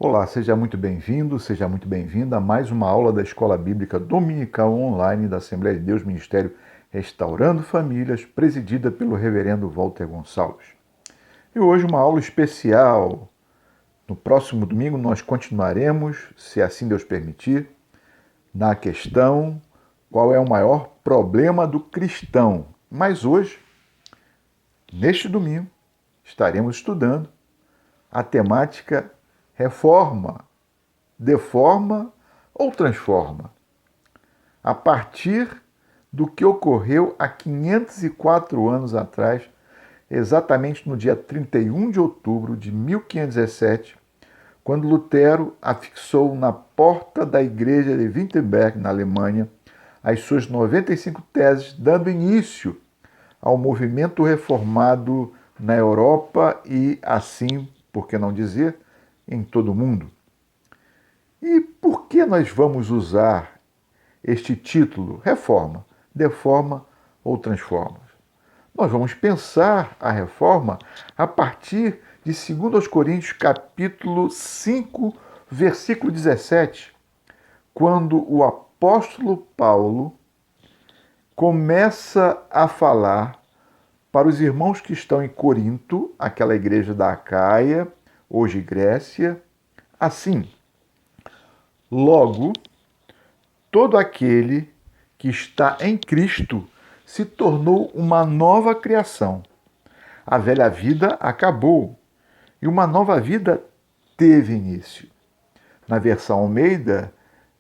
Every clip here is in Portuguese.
Olá, seja muito bem-vindo, seja muito bem-vinda a mais uma aula da Escola Bíblica Dominical Online da Assembleia de Deus Ministério Restaurando Famílias, presidida pelo Reverendo Walter Gonçalves. E hoje uma aula especial. No próximo domingo nós continuaremos, se assim Deus permitir, na questão qual é o maior problema do cristão. Mas hoje, neste domingo, estaremos estudando a temática reforma, deforma ou transforma, a partir do que ocorreu há 504 anos atrás, exatamente no dia 31 de outubro de 1517, quando Lutero afixou na porta da igreja de Wittenberg, na Alemanha, as suas 95 teses, dando início ao movimento reformado na Europa e, assim, por que não dizer, em todo o mundo. E por que nós vamos usar este título, reforma, deforma ou transforma? Nós vamos pensar a reforma a partir de 2 Coríntios capítulo 5, versículo 17, quando o apóstolo Paulo começa a falar para os irmãos que estão em Corinto, aquela igreja da Acaia, hoje Grécia, assim: logo, todo aquele que está em Cristo se tornou uma nova criação. A velha vida acabou e uma nova vida teve início. Na versão Almeida,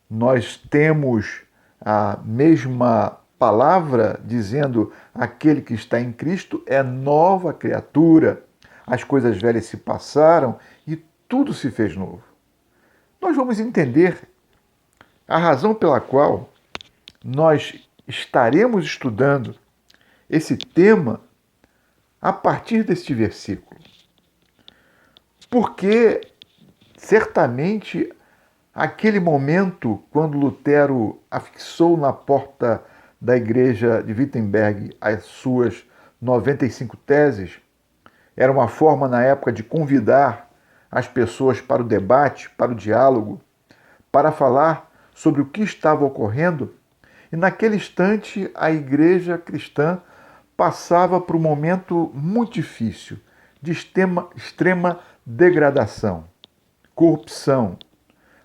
nós temos a mesma palavra dizendo: aquele que está em Cristo é nova criatura. As coisas velhas se passaram e tudo se fez novo. Nós vamos entender a razão pela qual nós estaremos estudando esse tema a partir deste versículo. Porque, certamente, aquele momento, quando Lutero afixou na porta da igreja de Wittenberg as suas 95 teses, era uma forma, na época, de convidar as pessoas para o debate, para o diálogo, para falar sobre o que estava ocorrendo. E naquele instante, a igreja cristã passava por um momento muito difícil, de extrema degradação, corrupção,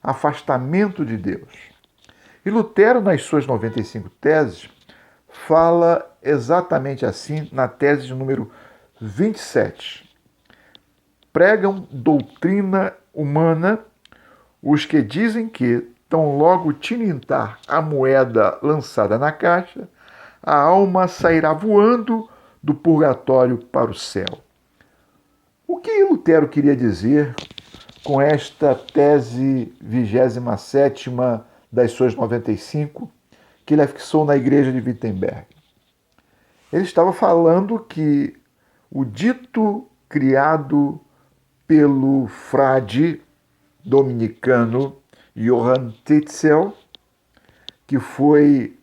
afastamento de Deus. E Lutero, nas suas 95 teses, fala exatamente assim na tese de número 27. Pregam doutrina humana os que dizem que, tão logo tilintar a moeda lançada na caixa, a alma sairá voando do purgatório para o céu. O que Lutero queria dizer com esta tese 27ª das suas 95 que ele afixou na igreja de Wittenberg? Ele estava falando que o dito criado pelo frade dominicano Johann Tetzel, que foi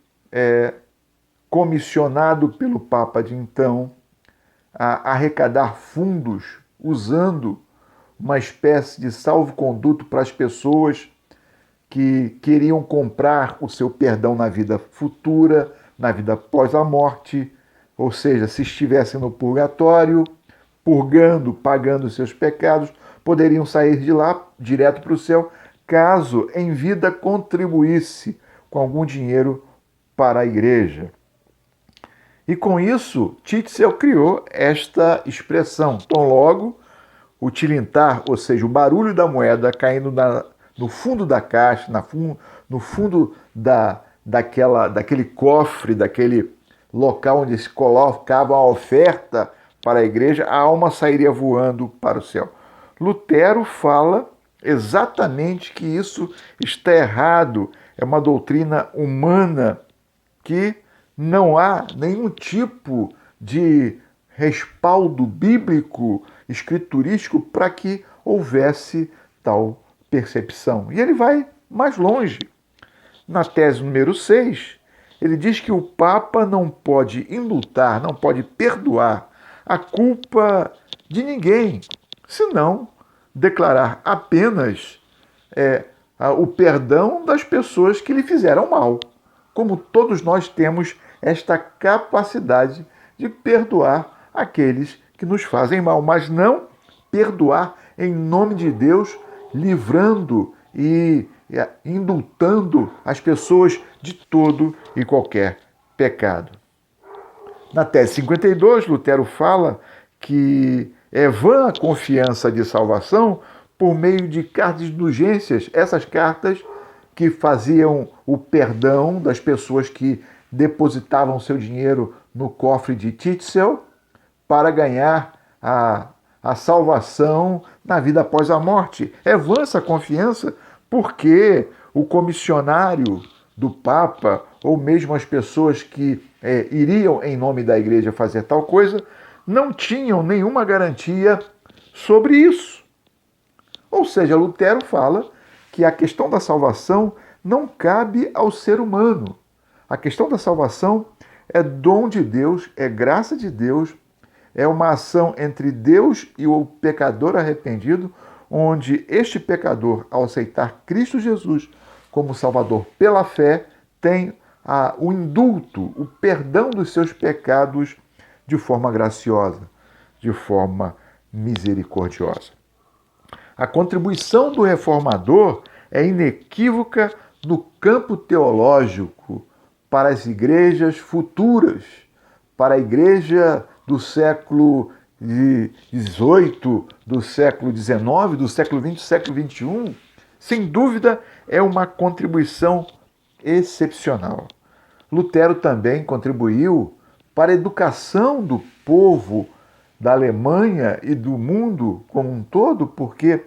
comissionado pelo Papa de então a arrecadar fundos usando uma espécie de salvo-conduto para as pessoas que queriam comprar o seu perdão na vida futura, na vida após a morte, ou seja, se estivessem no purgatório, purgando, pagando os seus pecados, poderiam sair de lá direto para o céu, caso em vida contribuísse com algum dinheiro para a igreja. E com isso, Tetzel criou esta expressão: tão logo o tilintar, ou seja, o barulho da moeda caindo no fundo da caixa, no fundo daquele cofre, daquele local onde se colocava a oferta para a igreja, a alma sairia voando para o céu. Lutero fala exatamente que isso está errado, é uma doutrina humana que não há nenhum tipo de respaldo bíblico, escriturístico, para que houvesse tal percepção. E ele vai mais longe. Na tese número 6, ele diz que o Papa não pode indultar, não pode perdoar a culpa de ninguém, senão declarar apenas o perdão das pessoas que lhe fizeram mal. Como todos nós temos esta capacidade de perdoar aqueles que nos fazem mal, mas não perdoar em nome de Deus, livrando e indultando as pessoas de todo e qualquer pecado. Na tese 52, Lutero fala que é vã a confiança de salvação por meio de cartas de indulgências, essas cartas que faziam o perdão das pessoas que depositavam seu dinheiro no cofre de Tetzel para ganhar a salvação na vida após a morte. É vã essa confiança porque o comissionário do Papa, ou mesmo as pessoas que iriam em nome da igreja fazer tal coisa, não tinham nenhuma garantia sobre isso. Ou seja, Lutero fala que a questão da salvação não cabe ao ser humano. A questão da salvação é dom de Deus, é graça de Deus, é uma ação entre Deus e o pecador arrependido, onde este pecador, ao aceitar Cristo Jesus como Salvador pela fé, tem o indulto, o perdão dos seus pecados de forma graciosa, de forma misericordiosa. A contribuição do reformador é inequívoca no campo teológico para as igrejas futuras, para a igreja do século XVIII, do século XIX, do século XX, do século XXI. Sem dúvida, é uma contribuição excepcional. Lutero também contribuiu para a educação do povo da Alemanha e do mundo como um todo, porque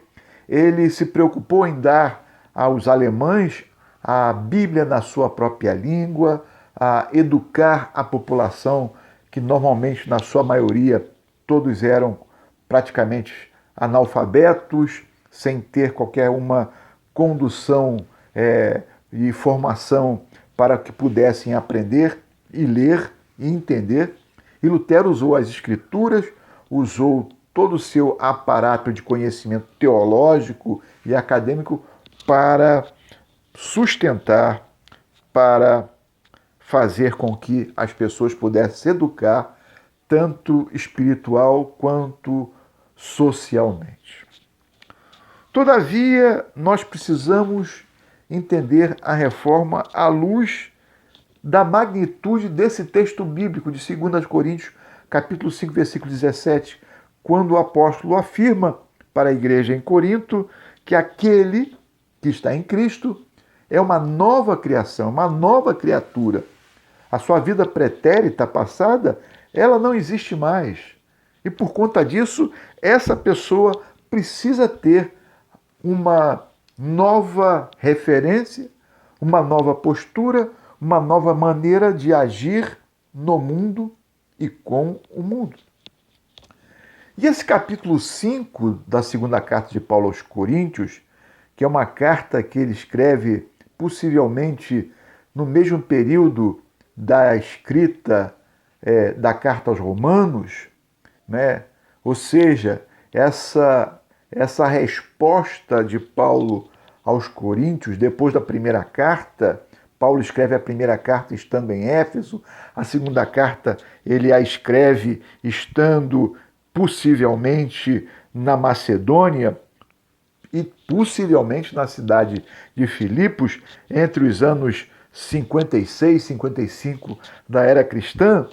ele se preocupou em dar aos alemães a Bíblia na sua própria língua, a educar a população, que normalmente, na sua maioria, todos eram praticamente analfabetos, sem ter qualquer uma condução e formação para que pudessem aprender e ler e entender. E Lutero usou as escrituras, usou todo o seu aparato de conhecimento teológico e acadêmico para sustentar, para fazer com que as pessoas pudessem se educar, tanto espiritual quanto socialmente. Todavia, nós precisamos entender a reforma à luz da magnitude desse texto bíblico de 2 Coríntios, capítulo 5, versículo 17, quando o apóstolo afirma para a igreja em Corinto que aquele que está em Cristo é uma nova criação, uma nova criatura. A sua vida pretérita, passada, ela não existe mais. E por conta disso, essa pessoa precisa ter uma nova referência, uma nova postura, uma nova maneira de agir no mundo e com o mundo. E esse capítulo 5 da segunda carta de Paulo aos Coríntios, que é uma carta que ele escreve possivelmente no mesmo período da escrita da carta aos Romanos, né? Ou seja, essa resposta de Paulo aos Coríntios, depois da primeira carta, Paulo escreve a primeira carta estando em Éfeso, a segunda carta ele a escreve estando possivelmente na Macedônia e possivelmente na cidade de Filipos, entre os anos 56 e 55 da era cristã,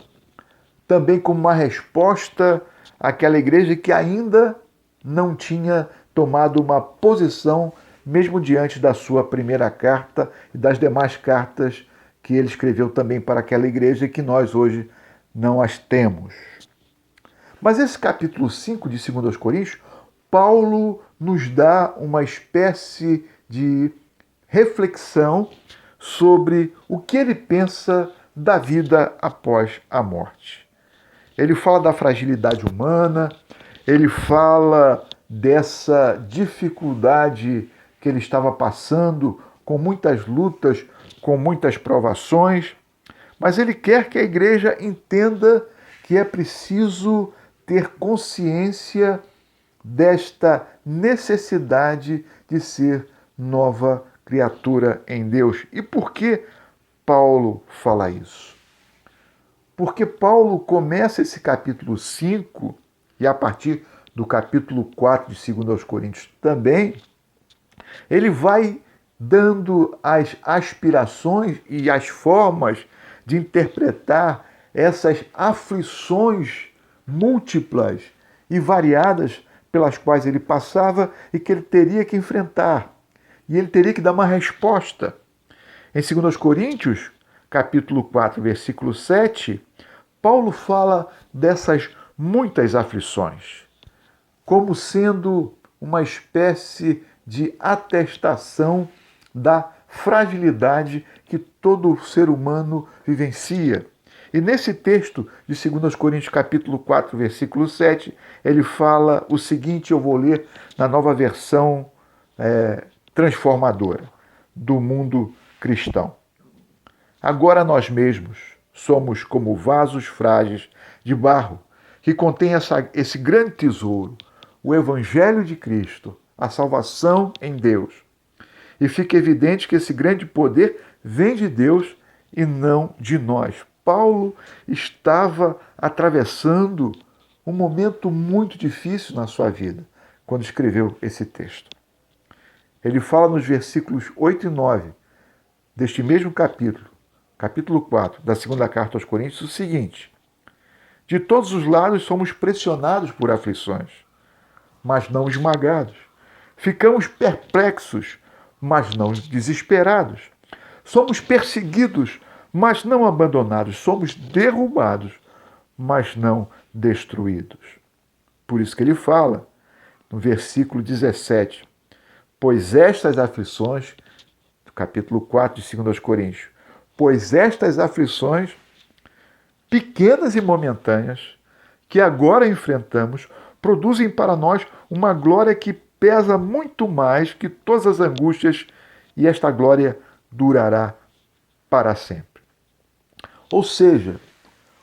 também como uma resposta àquela igreja que ainda não tinha tomado uma posição, mesmo diante da sua primeira carta e das demais cartas que ele escreveu também para aquela igreja e que nós hoje não as temos. Mas esse capítulo 5 de 2 Coríntios, Paulo nos dá uma espécie de reflexão sobre o que ele pensa da vida após a morte. Ele fala da fragilidade humana, ele fala dessa dificuldade que ele estava passando, com muitas lutas, com muitas provações, mas ele quer que a igreja entenda que é preciso ter consciência desta necessidade de ser nova criatura em Deus. E por que Paulo fala isso? Porque Paulo começa esse capítulo 5, e a partir do capítulo 4 de 2 aos Coríntios também, ele vai dando as aspirações e as formas de interpretar essas aflições múltiplas e variadas pelas quais ele passava e que ele teria que enfrentar. E ele teria que dar uma resposta. Em 2 Coríntios, capítulo 4, versículo 7, Paulo fala dessas muitas aflições, como sendo uma espécie de atestação da fragilidade que todo ser humano vivencia. E nesse texto de 2 Coríntios capítulo 4, versículo 7, ele fala o seguinte, eu vou ler na nova versão transformadora do mundo cristão. Agora nós mesmos somos como vasos frágeis de barro que contém esse grande tesouro, o Evangelho de Cristo, a salvação em Deus. E fica evidente que esse grande poder vem de Deus e não de nós. Paulo estava atravessando um momento muito difícil na sua vida quando escreveu esse texto. Ele fala nos versículos 8 e 9 deste mesmo capítulo 4 da segunda carta aos Coríntios, o seguinte: de todos os lados somos pressionados por aflições, mas não esmagados. Ficamos perplexos, mas não desesperados. Somos perseguidos, mas não abandonados. Somos derrubados, mas não destruídos. Por isso que ele fala, no versículo 17, pois estas aflições, capítulo 4 de 2 Coríntios, pois estas aflições, pequenas e momentâneas, que agora enfrentamos, produzem para nós uma glória que pesa muito mais que todas as angústias, e esta glória durará para sempre. Ou seja,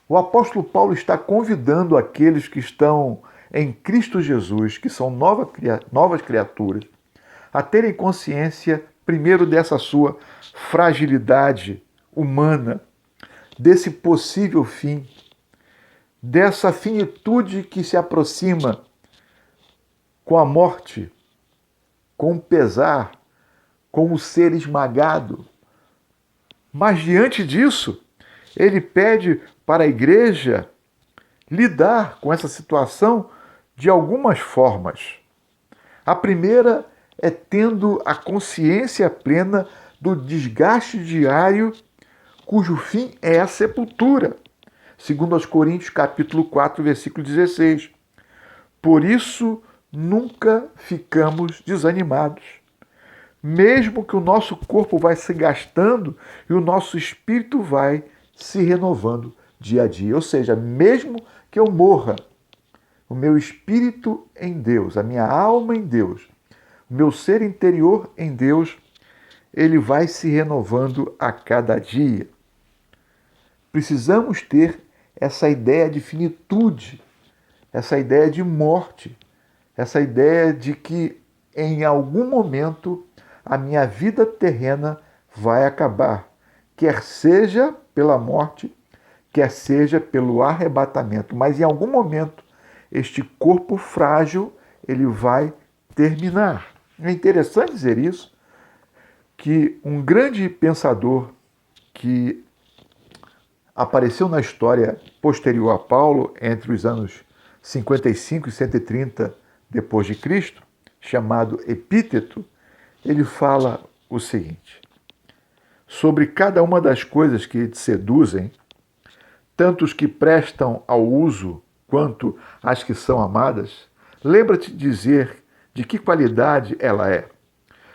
o apóstolo Paulo está convidando aqueles que estão em Cristo Jesus, que são novas criaturas, a terem consciência, primeiro, dessa sua fragilidade humana, desse possível fim, dessa finitude que se aproxima com a morte, com o pesar, com o ser esmagado. Mas diante disso, ele pede para a igreja lidar com essa situação de algumas formas. A primeira é tendo a consciência plena do desgaste diário cujo fim é a sepultura. 2 Coríntios capítulo 4, versículo 16. Por isso, nunca ficamos desanimados. Mesmo que o nosso corpo vai se gastando e o nosso espírito vai se renovando dia a dia. Ou seja, mesmo que eu morra, o meu espírito em Deus, a minha alma em Deus, o meu ser interior em Deus, ele vai se renovando a cada dia. Precisamos ter essa ideia de finitude, essa ideia de morte, essa ideia de que em algum momento a minha vida terrena vai acabar, quer seja pela morte, quer seja pelo arrebatamento, mas em algum momento este corpo frágil ele vai terminar. É interessante dizer isso, que um grande pensador que apareceu na história posterior a Paulo, entre os anos 55 e 130 depois de Cristo, chamado Epíteto, ele fala o seguinte: sobre cada uma das coisas que te seduzem, tanto os que prestam ao uso quanto as que são amadas, lembra-te de dizer de que qualidade ela é,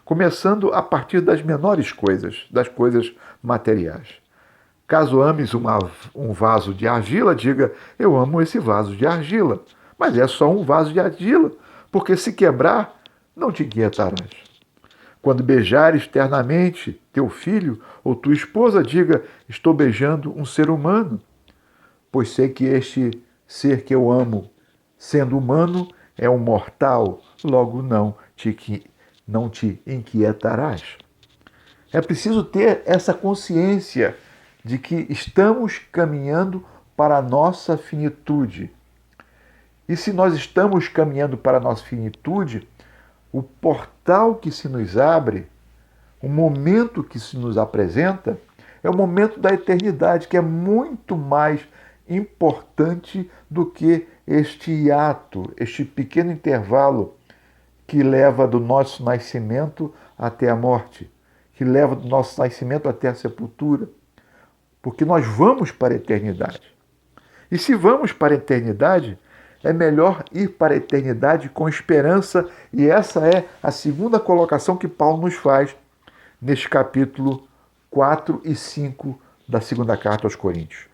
começando a partir das menores coisas, das coisas materiais. Caso ames um vaso de argila, diga, eu amo esse vaso de argila, mas é só um vaso de argila, porque se quebrar, não te inquietarás. Quando beijares ternamente teu filho ou tua esposa, diga, estou beijando um ser humano, pois sei que este ser que eu amo, sendo humano, é um mortal, logo não te não te inquietarás. É preciso ter essa consciência de que estamos caminhando para a nossa finitude. E se nós estamos caminhando para a nossa finitude, o portal que se nos abre, o momento que se nos apresenta, é o momento da eternidade, que é muito mais importante do que este hiato, este pequeno intervalo que leva do nosso nascimento até a morte, que leva do nosso nascimento até a sepultura. Porque nós vamos para a eternidade. E se vamos para a eternidade, é melhor ir para a eternidade com esperança, e essa é a segunda colocação que Paulo nos faz neste capítulo 4 e 5 da segunda carta aos Coríntios.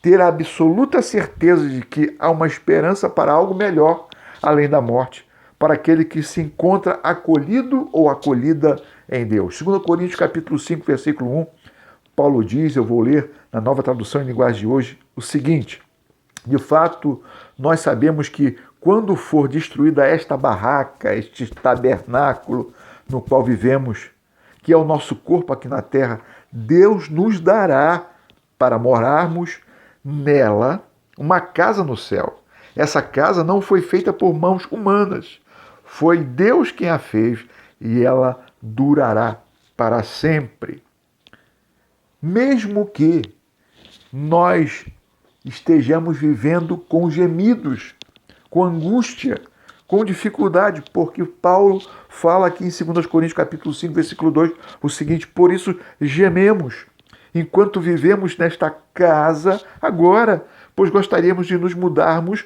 Ter a absoluta certeza de que há uma esperança para algo melhor além da morte, para aquele que se encontra acolhido ou acolhida em Deus. 2 Coríntios capítulo 5, versículo 1, Paulo diz, eu vou ler na Nova Tradução em Linguagem de hoje, o seguinte: de fato, nós sabemos que quando for destruída esta barraca, este tabernáculo no qual vivemos, que é o nosso corpo aqui na terra, Deus nos dará para morarmos nela uma casa no céu. Essa casa não foi feita por mãos humanas. Foi Deus quem a fez e ela durará para sempre. Mesmo que nós estejamos vivendo com gemidos, com angústia, com dificuldade, porque Paulo fala aqui em 2 Coríntios capítulo 5, versículo 2, o seguinte: por isso gememos, enquanto vivemos nesta casa agora, pois gostaríamos de nos mudarmos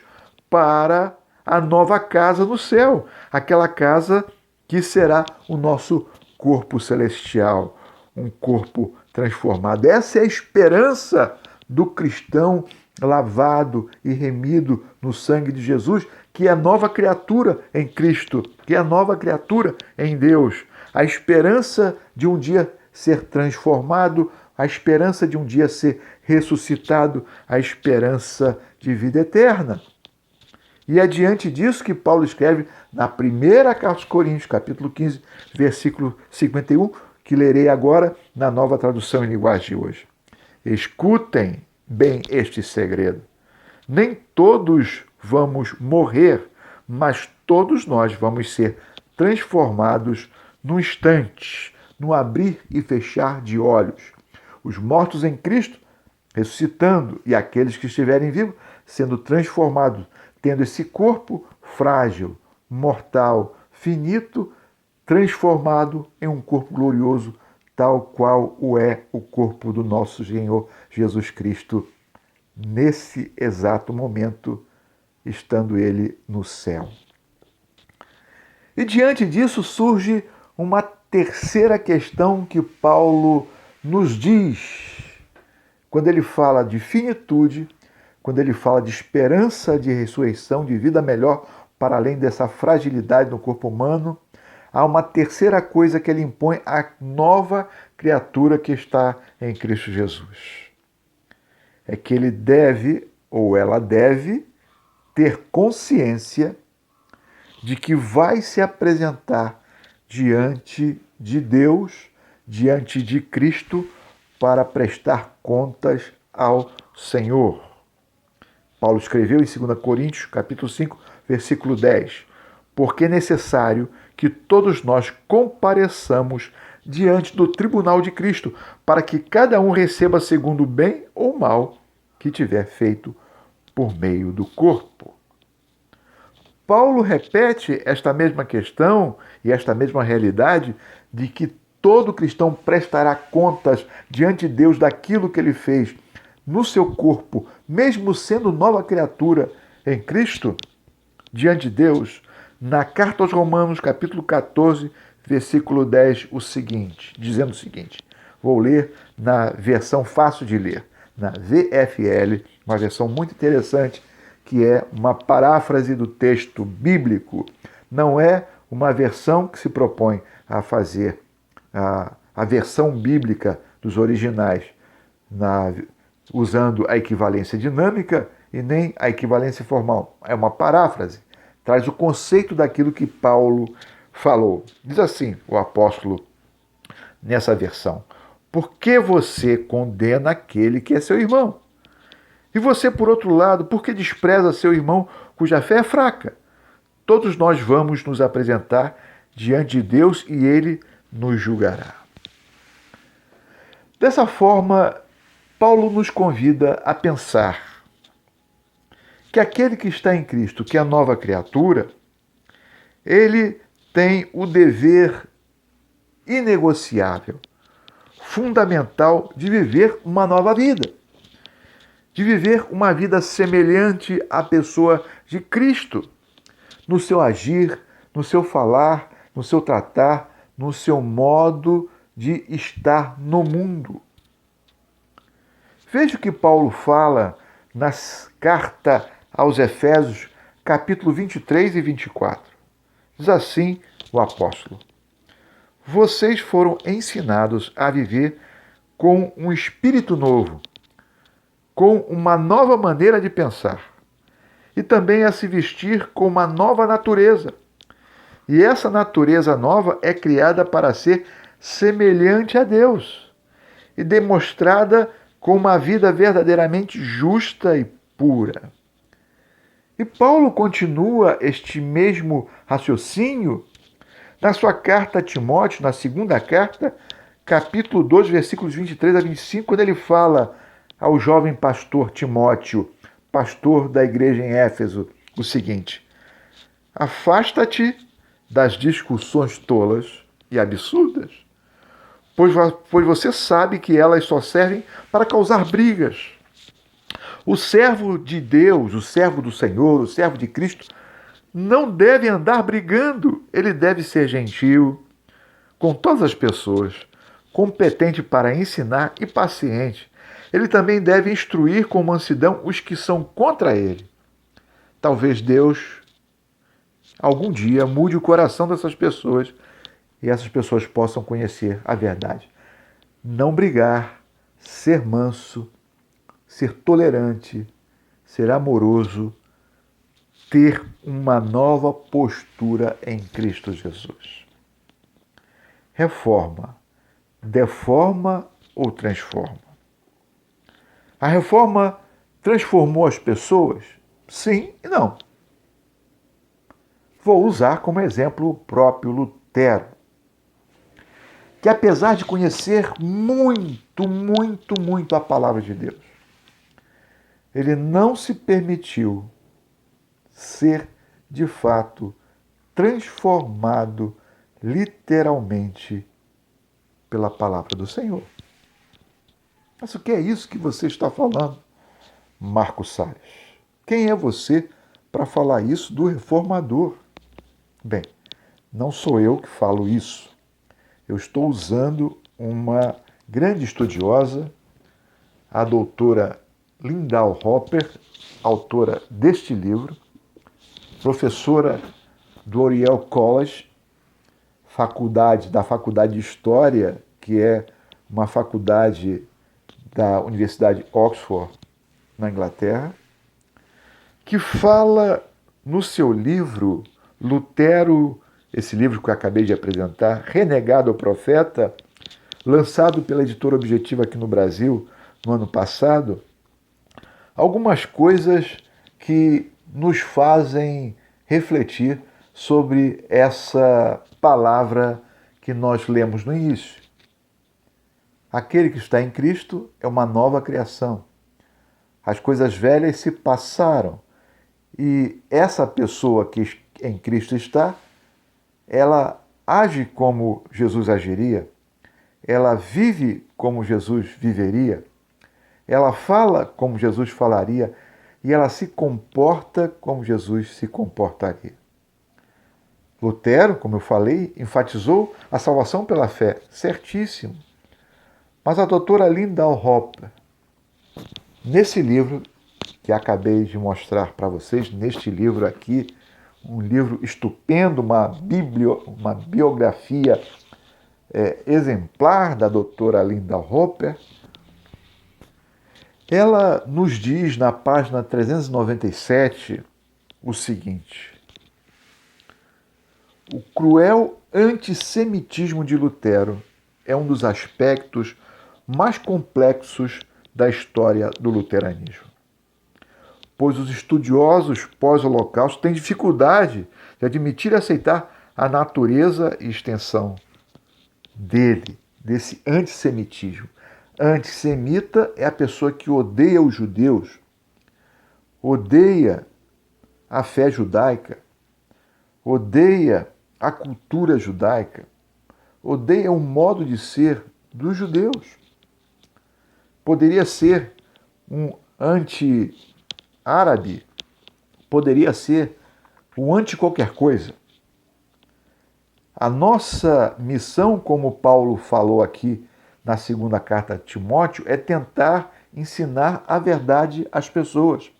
para a nova casa no céu, aquela casa que será o nosso corpo celestial, um corpo transformado. Essa é a esperança do cristão lavado e remido no sangue de Jesus, que é nova criatura em Cristo, que é nova criatura em Deus. A esperança de um dia ser transformado, a esperança de um dia ser ressuscitado, a esperança de vida eterna. E é diante disso que Paulo escreve na primeira carta aos Coríntios, capítulo 15, versículo 51, que lerei agora na Nova Tradução em Linguagem de hoje. Escutem bem este segredo. Nem todos vamos morrer, mas todos nós vamos ser transformados num instante, no abrir e fechar de olhos. Os mortos em Cristo ressuscitando e aqueles que estiverem vivos sendo transformados, tendo esse corpo frágil, mortal, finito, transformado em um corpo glorioso, tal qual o é o corpo do nosso Senhor Jesus Cristo, nesse exato momento, estando ele no céu. E diante disso surge uma terceira questão que Paulo nos diz, quando ele fala de finitude, quando ele fala de esperança de ressurreição, de vida melhor, para além dessa fragilidade no corpo humano, há uma terceira coisa que ele impõe à nova criatura que está em Cristo Jesus. É que ele deve, ou ela deve, ter consciência de que vai se apresentar diante de Deus, diante de Cristo, para prestar contas ao Senhor. Paulo escreveu em 2 Coríntios, capítulo 5, versículo 10, porque é necessário que todos nós compareçamos diante do tribunal de Cristo, para que cada um receba segundo o bem ou mal que tiver feito por meio do corpo. Paulo repete esta mesma questão e esta mesma realidade de que todo cristão prestará contas diante de Deus daquilo que ele fez no seu corpo, mesmo sendo nova criatura em Cristo, diante de Deus, na carta aos Romanos, capítulo 14, versículo 10, dizendo o seguinte, vou ler na versão fácil de ler, na VFL, uma versão muito interessante, que é uma paráfrase do texto bíblico, não é uma versão que se propõe a fazer a versão bíblica dos originais, usando a equivalência dinâmica e nem a equivalência formal. É uma paráfrase. Traz o conceito daquilo que Paulo falou. Diz assim o apóstolo nessa versão: por que você condena aquele que é seu irmão? E você, por outro lado, por que despreza seu irmão cuja fé é fraca? Todos nós vamos nos apresentar diante de Deus e ele nos julgará. Dessa forma, Paulo nos convida a pensar que aquele que está em Cristo, que é a nova criatura, ele tem o dever inegociável, fundamental de viver uma nova vida, de viver uma vida semelhante à pessoa de Cristo, no seu agir, no seu falar, no seu tratar, no seu modo de estar no mundo. Veja o que Paulo fala na carta aos Efésios, capítulo 23 e 24. Diz assim o apóstolo: vocês foram ensinados a viver com um espírito novo, com uma nova maneira de pensar, e também a se vestir com uma nova natureza. E essa natureza nova é criada para ser semelhante a Deus e demonstrada com uma vida verdadeiramente justa e pura. E Paulo continua este mesmo raciocínio na sua carta a Timóteo, na segunda carta, capítulo 2, versículos 23 a 25, quando ele fala ao jovem pastor Timóteo, pastor da igreja em Éfeso, o seguinte: afasta-te das discussões tolas e absurdas, pois você sabe que elas só servem para causar brigas. O servo de Deus, o servo do Senhor, o servo de Cristo, não deve andar brigando. Ele deve ser gentil com todas as pessoas, competente para ensinar e paciente. Ele também deve instruir com mansidão os que são contra ele. Talvez Deus, algum dia, mude o coração dessas pessoas e essas pessoas possam conhecer a verdade. Não brigar, ser manso, ser tolerante, ser amoroso, ter uma nova postura em Cristo Jesus. Reforma, deforma ou transforma? A reforma transformou as pessoas? Sim e não. Vou usar como exemplo o próprio Lutero, que apesar de conhecer muito a palavra de Deus, ele não se permitiu ser, de fato, transformado literalmente pela palavra do Senhor. Mas o que é isso que você está falando, Marcos Salles? Quem é você para falar isso do reformador? Bem, não sou eu que falo isso. Eu estou usando uma grande estudiosa, a doutora Lindau Hopper, autora deste livro, professora do Oriel College, da Faculdade de História, que é uma faculdade da Universidade de Oxford, na Inglaterra, que fala no seu livro Lutero, esse livro que eu acabei de apresentar, Renegado ao Profeta, lançado pela editora Objetiva aqui no Brasil no ano passado, algumas coisas que nos fazem refletir sobre essa palavra que nós lemos no início. Aquele que está em Cristo é uma nova criação. As coisas velhas se passaram e essa pessoa que em Cristo está, ela age como Jesus agiria, ela vive como Jesus viveria, ela fala como Jesus falaria e ela se comporta como Jesus se comportaria. Lutero, como eu falei, enfatizou a salvação pela fé, certíssimo. Mas a doutora Lindau Hopper, nesse livro que acabei de mostrar para vocês, neste livro aqui, um livro estupendo, uma biografia exemplar da doutora Lindau Hopper, ela nos diz na página 397 o seguinte: O cruel antissemitismo de Lutero é um dos aspectos mais complexos da história do luteranismo, pois os estudiosos pós-holocausto têm dificuldade de admitir e aceitar a natureza e extensão desse antissemitismo. Antissemita é a pessoa que odeia os judeus, odeia a fé judaica, odeia a cultura judaica, odeia o modo de ser dos judeus. Poderia ser um anti-árabe, poderia ser um anti-qualquer coisa. A nossa missão, como Paulo falou aqui na segunda carta a Timóteo, é tentar ensinar a verdade às pessoas.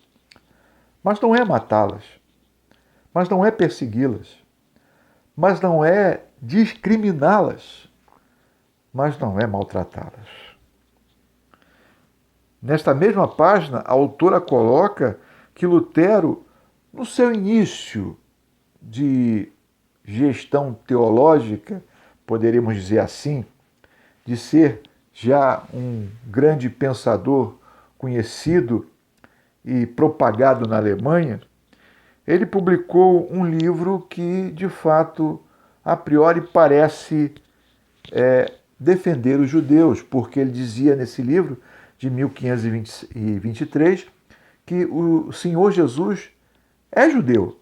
Mas não é matá-las, mas não é persegui-las, mas não é discriminá-las, mas não é maltratá-las. Nesta mesma página, a autora coloca que Lutero, no seu início de gestão teológica, poderíamos dizer assim, de ser já um grande pensador conhecido e propagado na Alemanha, ele publicou um livro que, de fato, a priori parece defender os judeus, porque ele dizia nesse livro, de 1523, que o Senhor Jesus é judeu,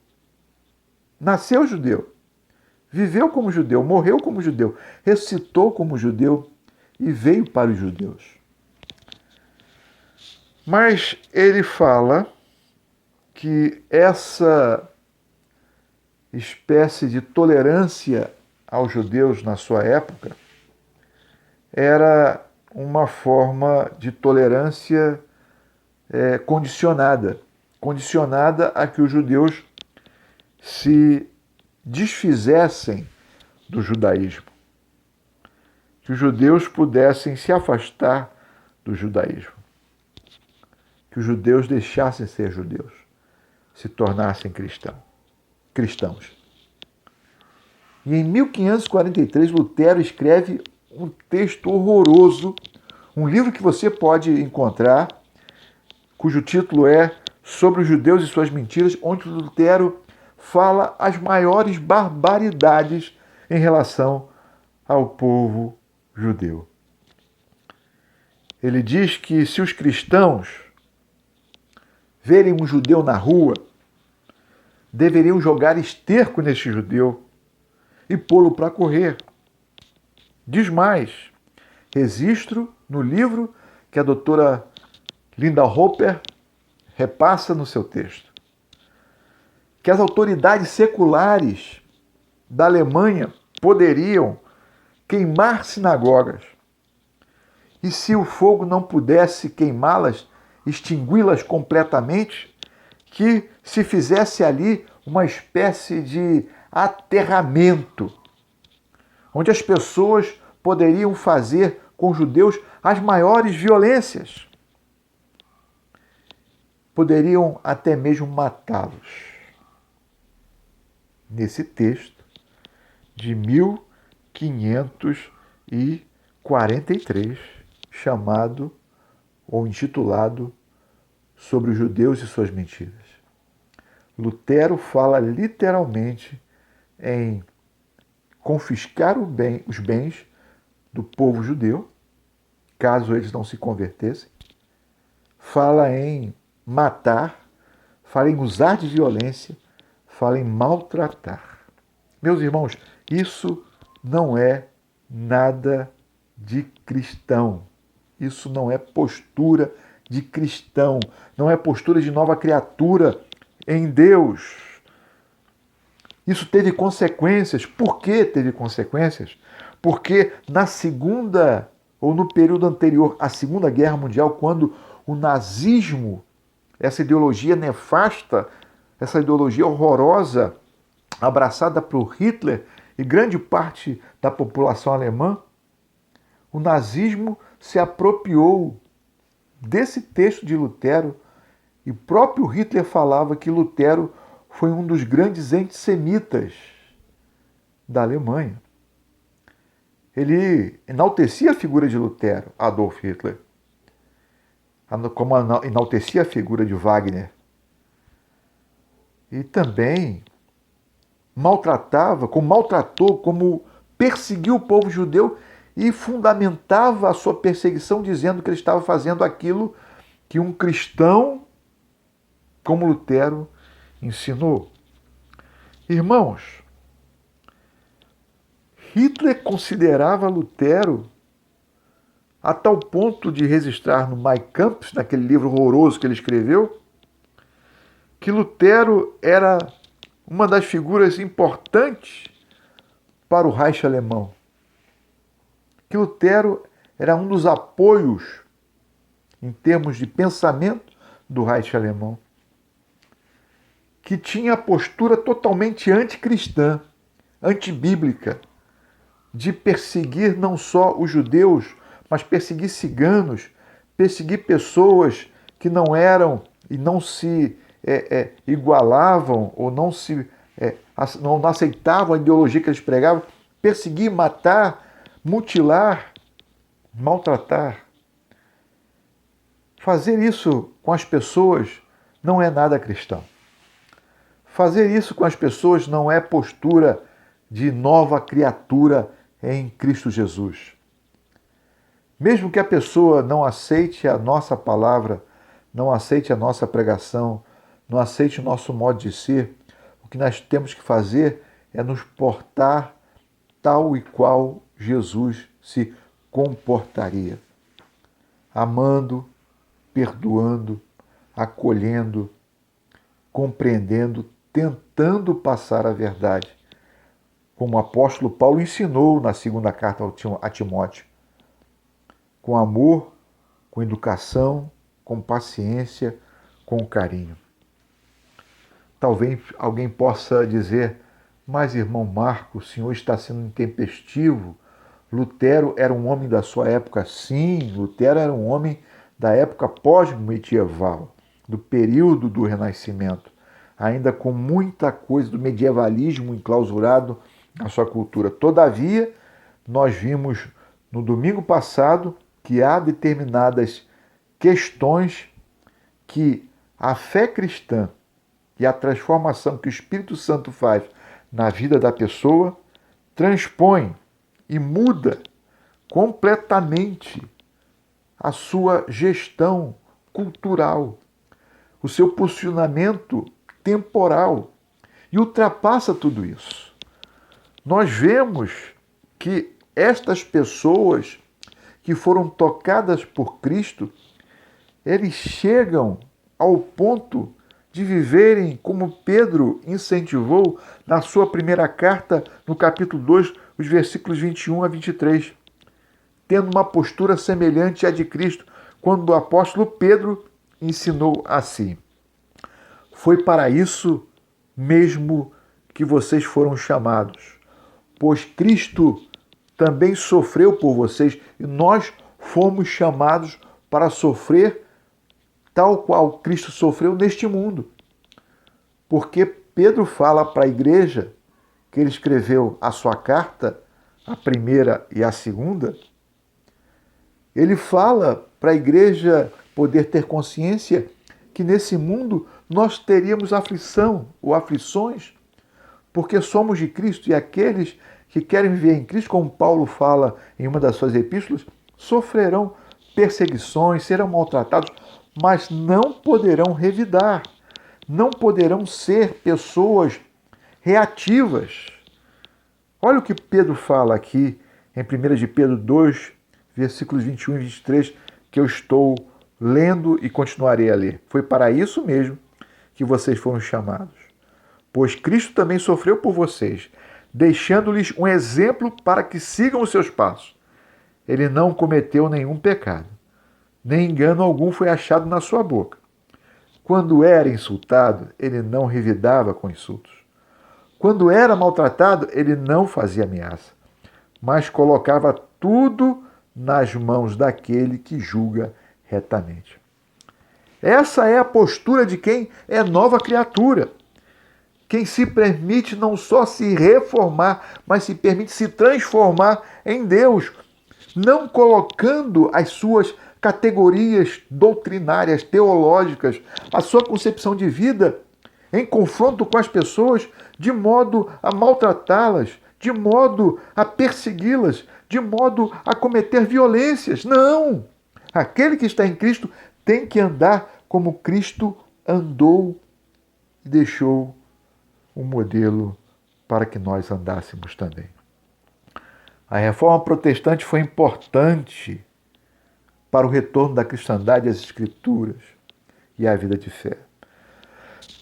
nasceu judeu, viveu como judeu, morreu como judeu, ressuscitou como judeu e veio para os judeus. Mas ele fala que essa espécie de tolerância aos judeus na sua época era uma forma de tolerância condicionada a que os judeus se desfizessem do judaísmo, que os judeus pudessem se afastar do judaísmo, que os judeus deixassem de ser judeus, se tornassem cristãos. E em 1543, Lutero escreve um texto horroroso, um livro que você pode encontrar, cujo título é Sobre os Judeus e Suas Mentiras, onde Lutero fala as maiores barbaridades em relação ao povo judeu. Ele diz que se os cristãos verem um judeu na rua, deveriam jogar esterco nesse judeu e pô-lo para correr. Diz mais, registro no livro que a doutora Linda Hopper repassa no seu texto, que as autoridades seculares da Alemanha poderiam queimar sinagogas e, se o fogo não pudesse queimá-las, extingui-las completamente, que se fizesse ali uma espécie de aterramento, onde as pessoas poderiam fazer com os judeus as maiores violências. Poderiam até mesmo matá-los. Nesse texto de 1543, chamado ou intitulado Sobre os Judeus e Suas Mentiras. Lutero fala literalmente em confiscar os bens do povo judeu, caso eles não se convertessem, fala em matar, fala em usar de violência, fala em maltratar. Meus irmãos, isso não é nada de cristão. Isso não é postura de cristão, não é postura de nova criatura em Deus. Isso teve consequências. Por que teve consequências? Porque na segunda, ou no período anterior à Segunda Guerra Mundial, quando o nazismo, essa ideologia nefasta, essa ideologia horrorosa, abraçada por Hitler e grande parte da população alemã, o nazismo se apropriou desse texto de Lutero, e o próprio Hitler falava que Lutero foi um dos grandes antissemitas da Alemanha. Ele enaltecia a figura de Lutero, Adolf Hitler, como enaltecia a figura de Wagner. E também maltratou, como perseguiu o povo judeu e fundamentava a sua perseguição dizendo que ele estava fazendo aquilo que um cristão como Lutero ensinou. Irmãos, Hitler considerava Lutero a tal ponto de registrar no Mein Kampf, naquele livro horroroso que ele escreveu, que Lutero era uma das figuras importantes para o Reich alemão. Que Lutero era um dos apoios em termos de pensamento do Reich alemão, que tinha a postura totalmente anticristã, antibíblica, de perseguir não só os judeus, mas perseguir ciganos, perseguir pessoas que não eram e não se igualavam ou não aceitavam a ideologia que eles pregavam, perseguir, matar, mutilar, maltratar. Fazer isso com as pessoas não é nada cristão. Fazer isso com as pessoas não é postura de nova criatura em Cristo Jesus. Mesmo que a pessoa não aceite a nossa palavra, não aceite a nossa pregação, não aceite o nosso modo de ser, o que nós temos que fazer é nos portar tal e qual Jesus se comportaria. Amando, perdoando, acolhendo, compreendendo, tentando passar a verdade, como o apóstolo Paulo ensinou na segunda carta a Timóteo, com amor, com educação, com paciência, com carinho. Talvez alguém possa dizer, mas irmão Marco, o senhor está sendo intempestivo. Lutero era um homem da sua época. Sim, Lutero era um homem da época pós-medieval, do período do Renascimento, ainda com muita coisa do medievalismo enclausurado na sua cultura. Todavia, nós vimos no domingo passado que há determinadas questões que a fé cristã e a transformação que o Espírito Santo faz na vida da pessoa transpõe e muda completamente a sua gestão cultural, o seu posicionamento temporal e ultrapassa tudo isso. Nós vemos que estas pessoas que foram tocadas por Cristo, eles chegam ao ponto de viverem como Pedro incentivou na sua primeira carta, no capítulo 2, os versículos 21 a 23, tendo uma postura semelhante à de Cristo, quando o apóstolo Pedro ensinou assim: foi para isso mesmo que vocês foram chamados, pois Cristo também sofreu por vocês e nós fomos chamados para sofrer tal qual Cristo sofreu neste mundo. Porque Pedro fala para a igreja, que ele escreveu a sua carta, a primeira e a segunda, ele fala para a igreja poder ter consciência que nesse mundo nós teríamos aflição ou aflições, porque somos de Cristo e aqueles que querem viver em Cristo, como Paulo fala em uma das suas epístolas, sofrerão perseguições, serão maltratados, mas não poderão revidar, não poderão ser pessoas reativas. Olha o que Pedro fala aqui em 1 de Pedro 2, versículos 21 e 23, que eu estou lendo e continuarei a ler. Foi para isso mesmo que vocês foram chamados, pois Cristo também sofreu por vocês, deixando-lhes um exemplo para que sigam os seus passos. Ele não cometeu nenhum pecado, nem engano algum foi achado na sua boca. Quando era insultado, ele não revidava com insultos. Quando era maltratado, ele não fazia ameaça, mas colocava tudo nas mãos daquele que julga retamente. Essa é a postura de quem é nova criatura. quem se permite não só se reformar, mas se permite se transformar em Deus, não colocando as suas categorias doutrinárias, teológicas, a sua concepção de vida em confronto com as pessoas, de modo a maltratá-las, de modo a persegui-las, de modo a cometer violências. Não! Aquele que está em Cristo tem que andar como Cristo andou e deixou um modelo para que nós andássemos também. A reforma protestante foi importante para o retorno da cristandade às Escrituras e à vida de fé.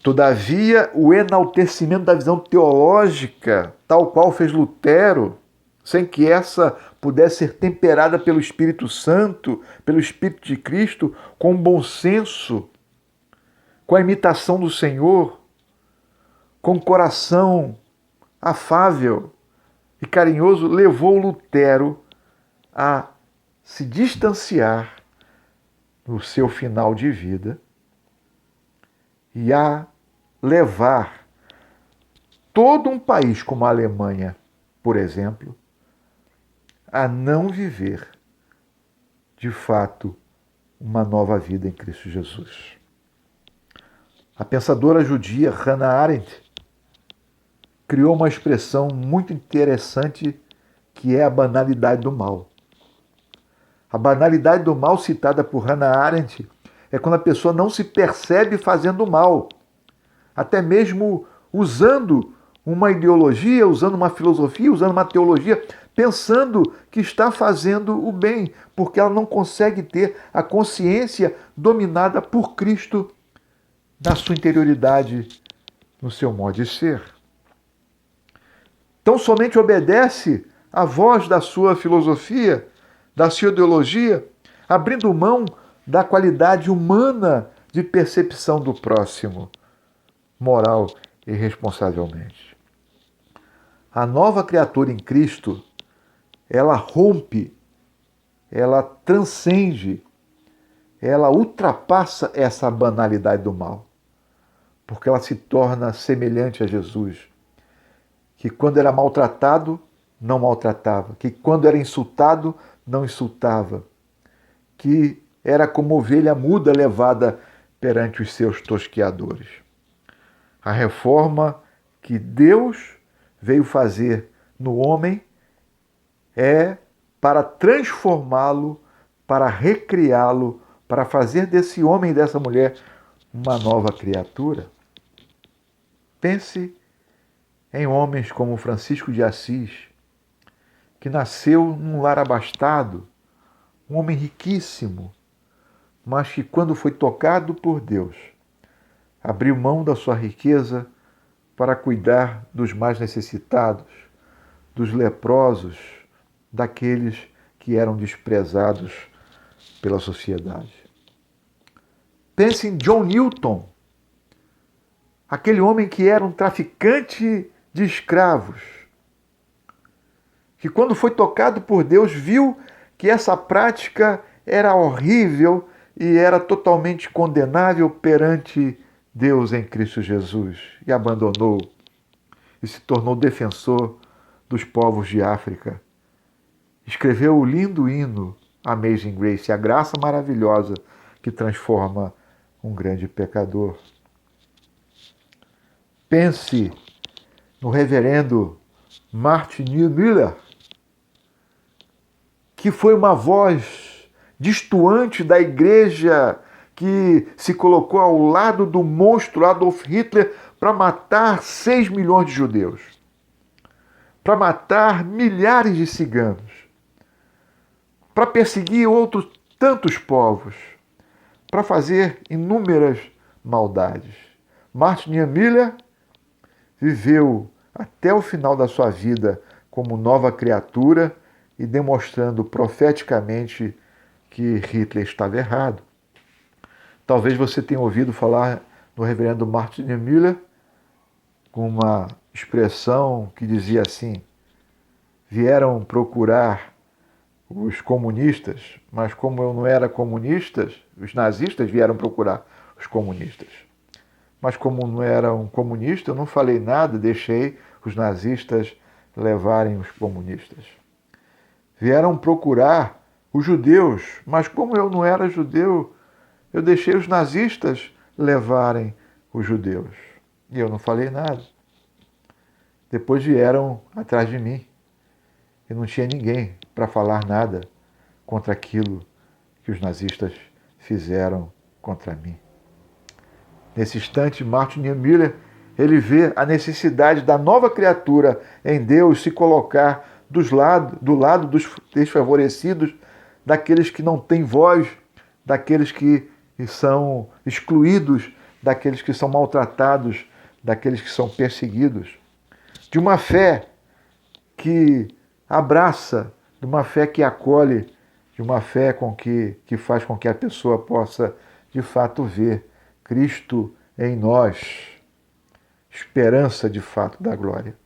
Todavia, o enaltecimento da visão teológica, tal qual fez Lutero, sem que essa pudesse ser temperada pelo Espírito Santo, pelo Espírito de Cristo, com bom senso, com a imitação do Senhor, com coração afável e carinhoso, levou Lutero a se distanciar no seu final de vida e a levar todo um país como a Alemanha, por exemplo, a não viver, de fato, uma nova vida em Cristo Jesus. A pensadora judia Hannah Arendt criou uma expressão muito interessante que é a banalidade do mal. A banalidade do mal citada por Hannah Arendt é quando a pessoa não se percebe fazendo mal, até mesmo usando uma ideologia, usando uma filosofia, usando uma teologia, pensando que está fazendo o bem, porque ela não consegue ter a consciência dominada por Cristo na sua interioridade, no seu modo de ser. Então somente obedece à voz da sua filosofia, da sua ideologia, abrindo mão da qualidade humana de percepção do próximo, moral e responsavelmente. A nova criatura em Cristo, ela rompe, ela transcende, ela ultrapassa essa banalidade do mal, porque ela se torna semelhante a Jesus, que quando era maltratado, não maltratava, que quando era insultado, não insultava, que era como ovelha muda levada perante os seus tosqueadores. A reforma que Deus veio fazer no homem é para transformá-lo, para recriá-lo, para fazer desse homem e dessa mulher uma nova criatura. Pense em homens como Francisco de Assis, que nasceu num lar abastado, um homem riquíssimo, mas que quando foi tocado por Deus, abriu mão da sua riqueza para cuidar dos mais necessitados, dos leprosos, daqueles que eram desprezados pela sociedade. Pense em John Newton, aquele homem que era um traficante de escravos, que quando foi tocado por Deus viu que essa prática era horrível e era totalmente condenável perante Deus em Cristo Jesus, e abandonou e se tornou defensor dos povos de África. Escreveu o lindo hino Amazing Grace, a graça maravilhosa que transforma um grande pecador. Pense no reverendo Martin Niemöller, que foi uma voz destoante da igreja que se colocou ao lado do monstro Adolf Hitler para matar 6 milhões de judeus, para matar milhares de ciganos, para perseguir outros tantos povos, para fazer inúmeras maldades. Martin Niemöller viveu até o final da sua vida como nova criatura e demonstrando profeticamente que Hitler estava errado. Talvez você tenha ouvido falar no reverendo Martin Niemöller com uma expressão que dizia assim: vieram procurar os comunistas, mas como eu não era comunista, os nazistas vieram procurar os comunistas. mas como não era um comunista, eu não falei nada, deixei os nazistas levarem os comunistas. Vieram procurar os judeus, mas como eu não era judeu, eu deixei os nazistas levarem os judeus. E eu não falei nada. Depois vieram atrás de mim. E não tinha ninguém para falar nada contra aquilo que os nazistas fizeram contra mim. Nesse instante, Martin Niemöller, ele vê a necessidade da nova criatura em Deus se colocar do lado dos desfavorecidos, daqueles que não têm voz, daqueles que são excluídos, daqueles que são maltratados, daqueles que são perseguidos. De uma fé que abraça, de uma fé que acolhe, de uma fé que faz com que a pessoa possa, de fato, ver Cristo em nós, esperança, de fato, da glória.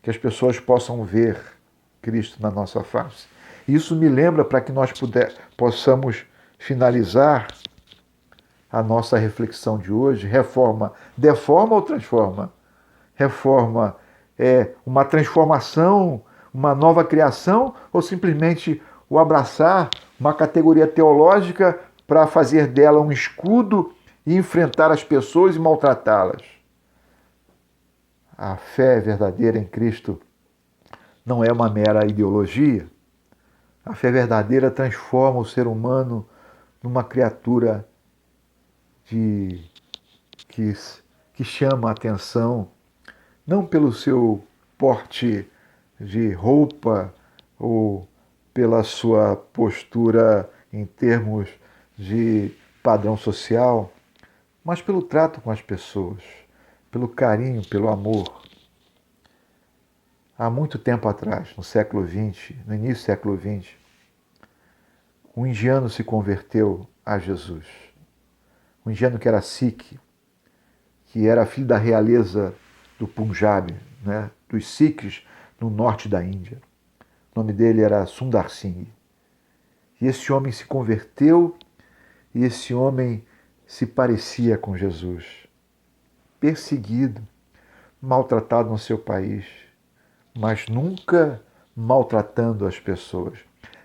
Que as pessoas possam ver Cristo na nossa face. Isso me lembra para que nós possamos finalizar a nossa reflexão de hoje. Reforma, deforma ou transforma? Reforma é uma transformação, uma nova criação, ou simplesmente o abraçar uma categoria teológica para fazer dela um escudo e enfrentar as pessoas e maltratá-las? A fé verdadeira em Cristo não é uma mera ideologia. A fé verdadeira transforma o ser humano numa criatura que, que chama a atenção, não pelo seu porte de roupa ou pela sua postura em termos de padrão social, mas pelo trato com as pessoas, pelo carinho, pelo amor. Há muito tempo atrás, no século XX, no início do século XX, um indiano se converteu a Jesus. Um indiano que era Sikh, que era filho da realeza do Punjab, né, dos Sikhs no norte da Índia. O nome dele era Sundar Singh. E esse homem se converteu e esse homem se parecia com Jesus. Perseguido, maltratado no seu país, mas nunca maltratando as pessoas,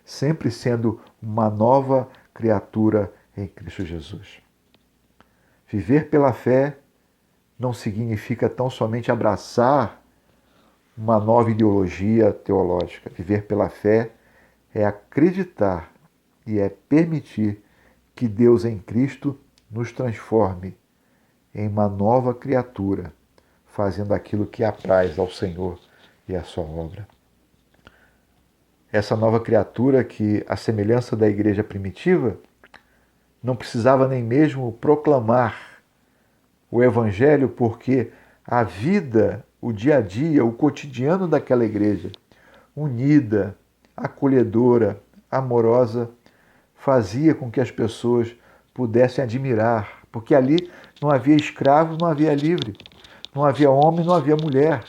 sempre sendo uma nova criatura em Cristo Jesus. Viver pela fé não significa tão somente abraçar uma nova ideologia teológica. Viver pela fé é acreditar e é permitir que Deus em Cristo nos transforme em uma nova criatura, fazendo aquilo que apraz ao Senhor e à sua obra. Essa nova criatura que, à semelhança da igreja primitiva, não precisava nem mesmo proclamar o Evangelho, porque a vida, o dia a dia, o cotidiano daquela igreja, unida, acolhedora, amorosa, fazia com que as pessoas pudessem admirar, porque ali não havia escravo, não havia livre, não havia homem, não havia mulher,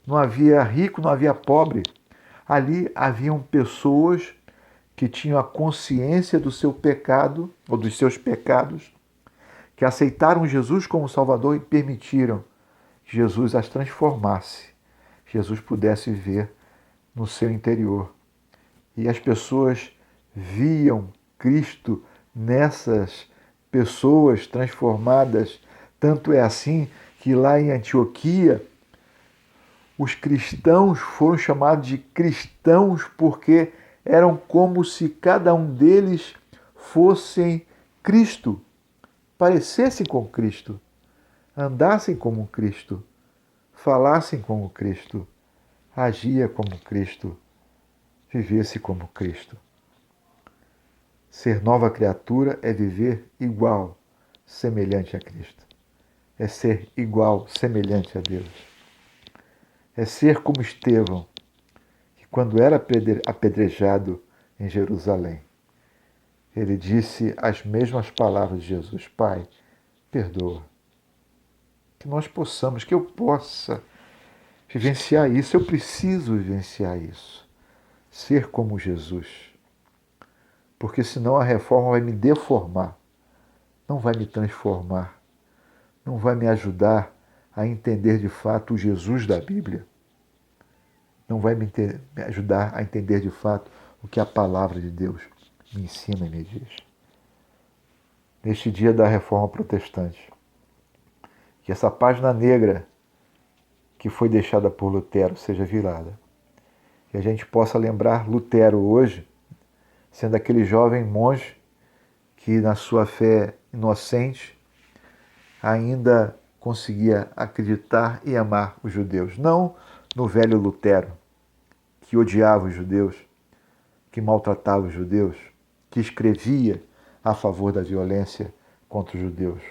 não havia rico, não havia pobre. Ali haviam pessoas que tinham a consciência do seu pecado, ou dos seus pecados, que aceitaram Jesus como Salvador e permitiram que Jesus as transformasse, que Jesus pudesse viver no seu interior. E as pessoas viam Cristo nessas pessoas transformadas. Tanto é assim que lá em Antioquia, os cristãos foram chamados de cristãos porque eram como se cada um deles fossem Cristo, parecessem com Cristo, andassem como Cristo, falassem como Cristo, agia como Cristo, vivesse como Cristo. Ser nova criatura é viver igual, semelhante a Cristo. É ser igual, semelhante a Deus. É ser como Estevão, que quando era apedrejado em Jerusalém, ele disse as mesmas palavras de Jesus: Pai, perdoa. Que nós possamos, que eu possa vivenciar isso, eu preciso vivenciar isso. Ser como Jesus. Porque senão a reforma vai me deformar, não vai me transformar. não vai me ajudar a entender de fato o Jesus da Bíblia. Não vai me ajudar a entender de fato o que a palavra de Deus me ensina e me diz. Neste dia da Reforma Protestante, que essa página negra que foi deixada por Lutero seja virada. Que a gente possa lembrar Lutero hoje, sendo aquele jovem monge que, na sua fé inocente, ainda conseguia acreditar e amar os judeus. Não no velho Lutero, que odiava os judeus, que maltratava os judeus, que escrevia a favor da violência contra os judeus.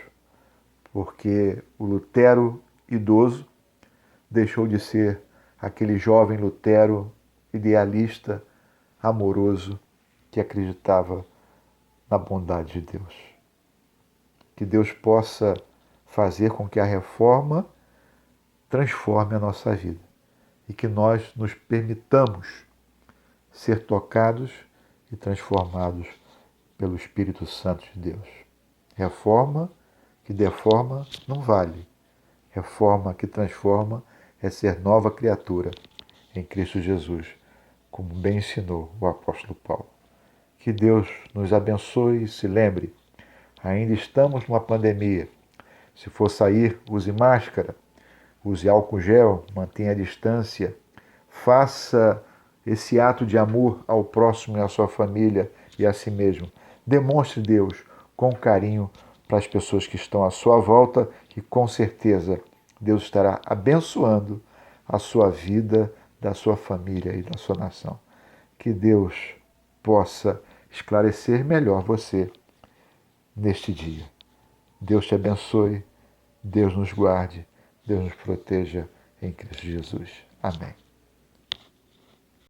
Porque o Lutero idoso deixou de ser aquele jovem Lutero idealista, amoroso, que acreditava na bondade de Deus. Que Deus possa fazer com que a reforma transforme a nossa vida e que nós nos permitamos ser tocados e transformados pelo Espírito Santo de Deus. Reforma que deforma não vale. Reforma que transforma é ser nova criatura em Cristo Jesus, como bem ensinou o apóstolo Paulo. Que Deus nos abençoe e se lembre, ainda estamos numa pandemia. Se for sair, use máscara, use álcool gel, mantenha a distância, faça esse ato de amor ao próximo e à sua família e a si mesmo. Demonstre Deus com carinho para as pessoas que estão à sua volta e com certeza Deus estará abençoando a sua vida, da sua família e da sua nação. Que Deus possa esclarecer melhor você neste dia. Deus te abençoe, Deus nos guarde, Deus nos proteja em Cristo Jesus. Amém.